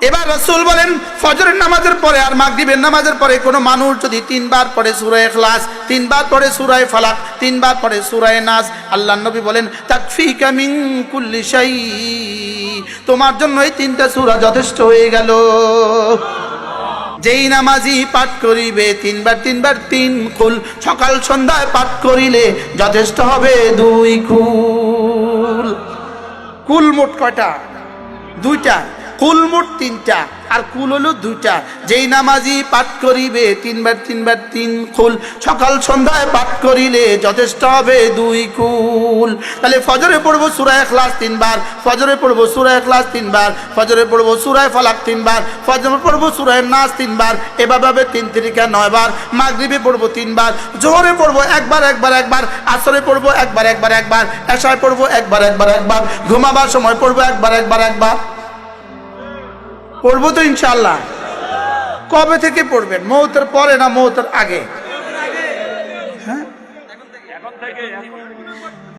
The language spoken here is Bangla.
এবার রাসূল বলেন ফজরের নামাজের পরে আর মাগরিবের নামাজের পরে কোনো মানুষ যদি 3 বার পড়ে সূরা ইখলাস, 3 বার পড়ে সূরা ফালাক, 3 বার পড়ে সূরা নাস, আল্লাহর নবী বলেন তাকফিকা মিন কুল্লি শাই, তোমার জন্য এই 3টা সূরা যথেষ্ট হয়ে গেল। যেই নামাজি পাঠ করিবে 3 বার 3 বার 3 কুল, সকাল সন্ধ্যায় পাঠ করিলে যথেষ্ট হবে 2 কুল। কুল মোট কয়টা? 2টা। কুল মোট 3টা আর কুল হলো 2টা। যেই নামাজি পাঠ করিবে 3 বার 3 বার 3 কুল, সকাল সন্ধ্যায় পাঠ করিলে যথেষ্ট হবে 2 কুল। তাহলে ফজরে পড়বো সূরা ইখলাস 3 বার, ফজরে পড়বো সূরা ইখলাস 3 বার, ফজরে পড়বো সূরা ফালাক 3 বার, ফজরে পড়বো সূরা নাস 3 বার, এভাবে 3 3 9 বার। মাগরিবে পড়বো 3 বার, জোহরে পড়বো একবার, আসরে পড়বো একবার, এশায় পড়বো একবার, ঘুমাবার সময় পড়বো একবার। পড়বো তো ইনশাআল্লাহ। কবে থেকে পড়বেন? মৌতের পরে না মৌতের আগে? হ্যাঁ,